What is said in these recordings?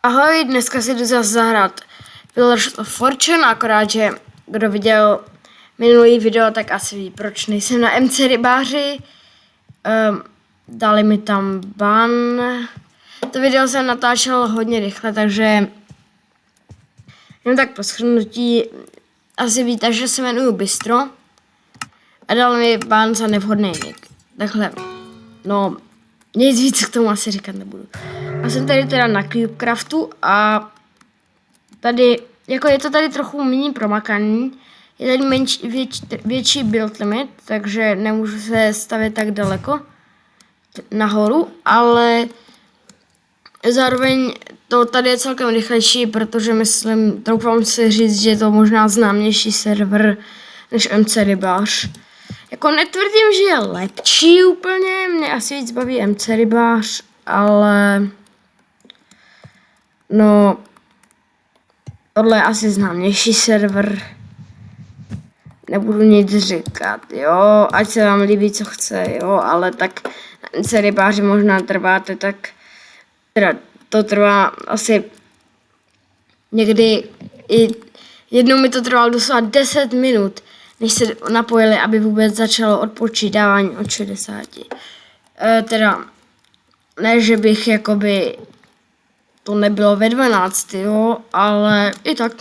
Ahoj, dneska si jdu zase zahrát Pillars of Fortune, akorát, že kdo viděl minulý video, tak asi ví, proč nejsem na MC rybáři. Dali mi tam ban. To video jsem natáčel hodně rychle, takže jen tak po shrnutí asi víte, že se jmenuju Bistro a dal mi ban za nevhodný nick. Takhle, no, nic víc k tomu asi říkat nebudu. A jsem tady teda na Cubecraftu a tady, jako je to tady trochu méně promakaný, je tady větší build limit, takže nemůžu se stavět tak daleko nahoru, ale zároveň to tady je celkem rychlejší, protože myslím, troufám si říct, že je to možná známější server než MC Rybář. Jako netvrdím, že je lepší úplně, mě asi víc baví MC Rybář, ale no, tohle je asi známější server. Nebudu nic říkat, jo, ať se vám líbí, co chce, jo, ale tak na MC Rybáři možná trváte, tak teda to trvá asi někdy i jednou mi to trvalo doslova 10 minut, než se napojili, aby vůbec začalo odpočítávání od 60. Teda, ne, že bych jakoby to nebylo ve 12, jo, ale i tak.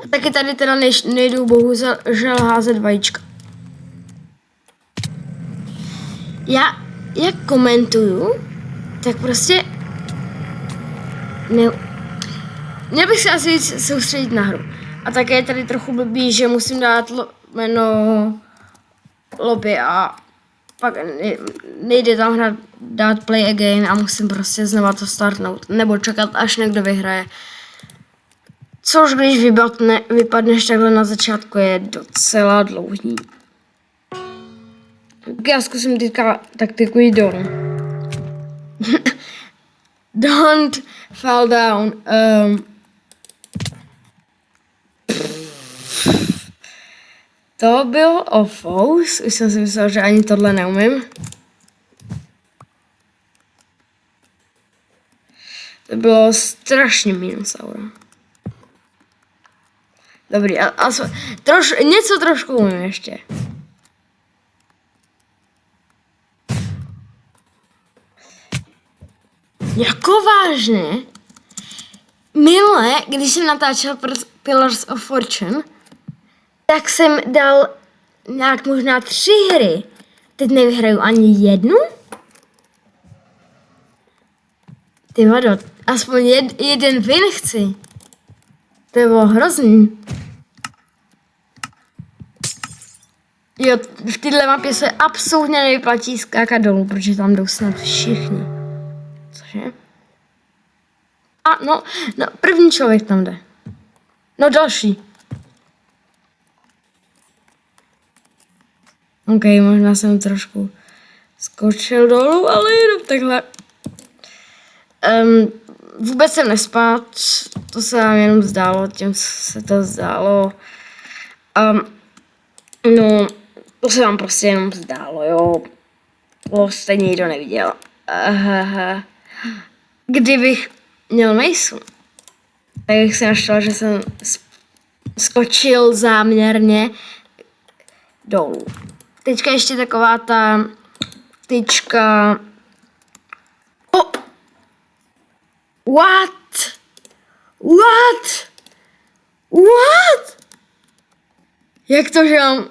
A taky tady teda nejdu bohužel házet vajíčka. Já, jak komentuju, tak prostě měl bych se asi víc soustředit na hru. A také je tady trochu blbý, že musím dát jméno lobby a pak nejde tam dát play again a musím prostě znova to startnout. Nebo čekat, až někdo vyhraje. Což když vypadneš takhle na začátku, je docela dlouhý. Tak já zkusím teďka taktiku jít dolů. Don't fall down. To byl ofous, už jsem si myslel, že ani tohle neumím. To bylo strašně minusaura. Dobrý, něco trošku umím ještě. Jako vážně? Minule, když jsem natáčel Pillars of Fortune, tak jsem dal nějak možná 3 hry. Teď nevyhraju ani jednu? Ty vado, aspoň jeden win chci. To bylo hrozný. Jo, v téhle mapě se absolutně nevyplatí skákat dolů, protože tam jdou snad všichni. Cože? A no, první člověk tam jde. No další. OK, možná jsem trošku skočil dolů, ale jenom takhle. Vůbec jsem nespát, to se vám jenom zdálo, tím se to zdálo. No, to se vám prostě jenom zdálo, jo. To stejně nikdo neviděl. Kdybych měl Mason, tak bych se našla, že jsem skočil záměrně dolů. Teďka ještě taková ta tyčka. Oh! What? Jak to, že mám?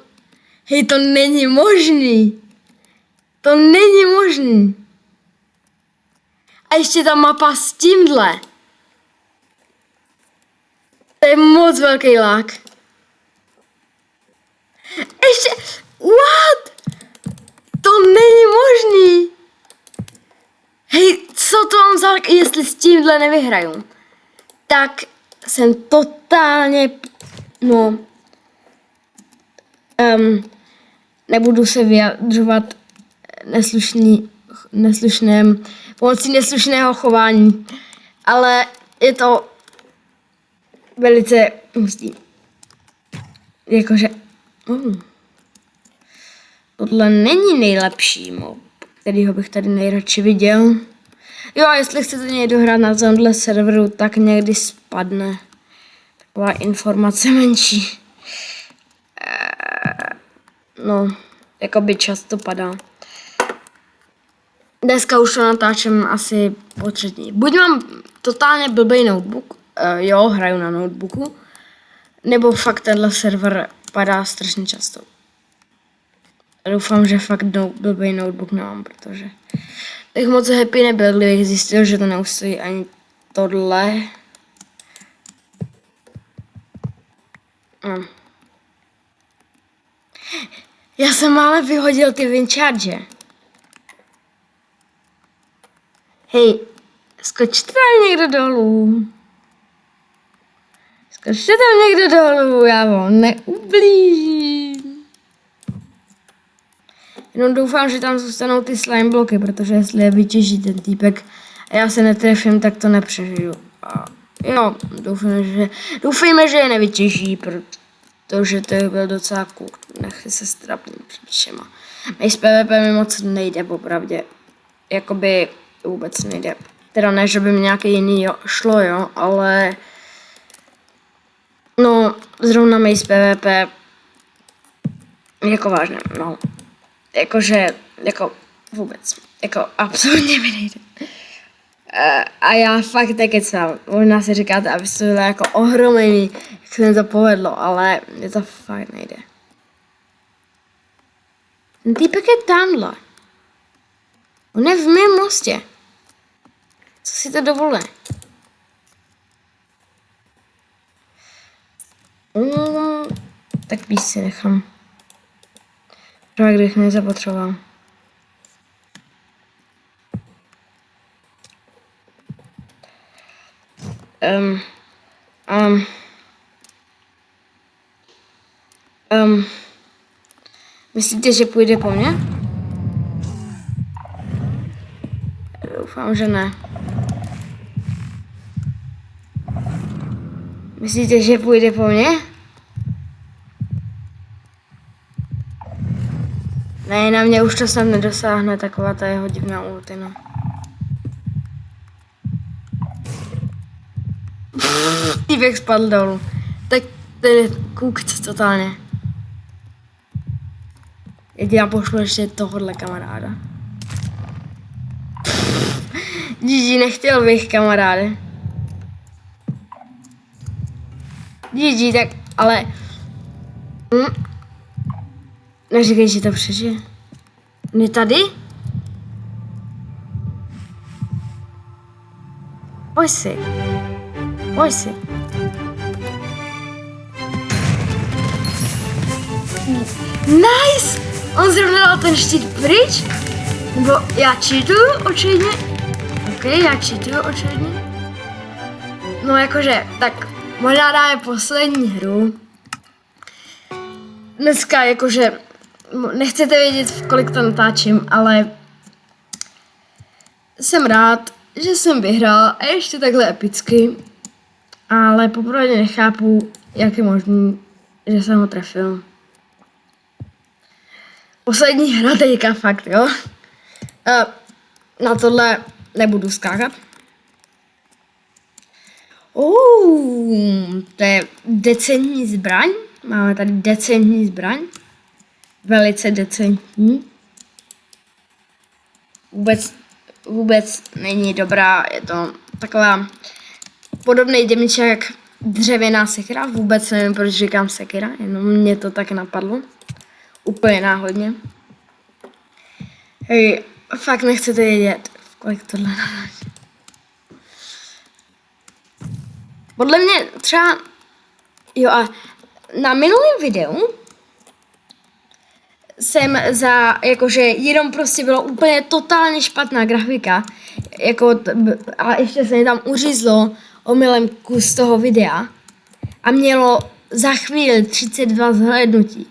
Hej, to není možný. To není možný. A ještě ta mapa s tímhle. To je moc velký lák. Ještě, what? To není možný. Hej, co to mám za lák, jestli s tímhle nevyhraju? Tak jsem totálně, no, nebudu se vyjadřovat pomocí neslušného chování, ale je to velice hustý. Jakože, tohle není nejlepší mob, kterýho bych tady nejradši viděl. Jo, jestli chcete někdo hrát na tomhle serveru, tak někdy spadne. Taková informace menší. No, jakoby často padá. Dneska už to natáčím asi po třetí. Buď mám totálně blbej notebook, jo, hraju na notebooku, nebo fakt tenhle server padá strašně často. Doufám, že fakt blbej notebook nemám, protože bych moc happy nebyl, kdybych zjistil, že to neustojí ani tohle. Já jsem ale vyhodil ty wincharge. Hej, skočte tam někdo dolů. Skočte tam někdo dolů, já vám neublížím. Jenom doufám, že tam zůstanou ty slime bloky, protože jestli je vytěží ten týpek a já se netrefím, tak to nepřežiju. A jo, doufejme, že je nevytěží, protože to byl docela cool. Nechci se strapnit před všema. Maze PvP mi moc nejde, popravdě. Jakoby vůbec nejde. Teda ne, že by mi nějaký jiný šlo, jo, ale no, zrovna Maze PvP jako vážně, no. Jakože, jako vůbec, jako absolutně mi nejde. A já fakt nekecám. Možná si říkáte, aby to bylo jako ohromený, jak se mi to povedlo, ale mě to fakt nejde. Ten týpek je tamhle. On je v mém mostě. Co si to dovoluje? Tak píš si nechám. Třeba když nezapotřeboval. Myslíte, že půjde po mně? Doufám, že ne. Myslíte, že půjde po mně? Ne, na mě už to snad nedosáhne, taková ta jeho divná ultina. Týpek spadl dolů. Tak to je kůkc totálně. Já pošlu ještě tohohle kamaráda. GG, nechtěl bych kamaráde. GG, tak, ale... Neříkej, že to přežije. On je tady? Pojď si. Pojď si. Nice! On zrovna dal ten štít pryč? Nebo já cheatuju očividně? OK, já cheatuju očividně. No jakože, tak možná dáme poslední hru. Dneska jakože, nechcete vědět, v kolik to natáčím, ale jsem rád, že jsem vyhrál a ještě takhle epicky. Ale popravdě nechápu, jak je možný, že jsem ho trefil. Poslední hra teďka fakt, jo. Na tohle nebudu skákat. To je decentní zbraň. Máme tady decentní zbraň. Velice decentní. Vůbec není dobrá. Je to taková podobný damage jak dřevěná sekera. Vůbec nevím, proč říkám sekera, jenom mě to tak napadlo. Úplně náhodně. Hej, fakt nechcete vědět, kolik tohle nadáčí. Podle mě třeba, jo a na minulém videu jsem jakože jenom prostě bylo úplně totálně špatná grafika, jako, a ještě se mi tam uřízlo omylem kus toho videa a mělo za chvíli 32 zhlédnutí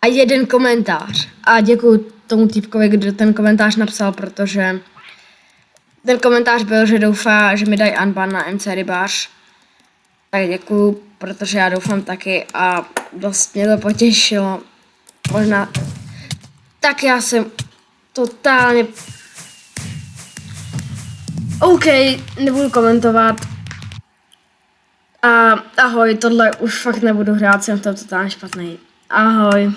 a 1 komentář. A děkuji tomu týpkovi, kdo ten komentář napsal, protože ten komentář byl, že doufá, že mi dají unban na MC Rybář. Tak děkuju, protože já doufám taky a dost mě to potěšilo. Možná tak já jsem totálně OK, nebudu komentovat. A ahoj, tohle už fakt nebudu hrát, jsem v tom totálně špatný. Ahoj.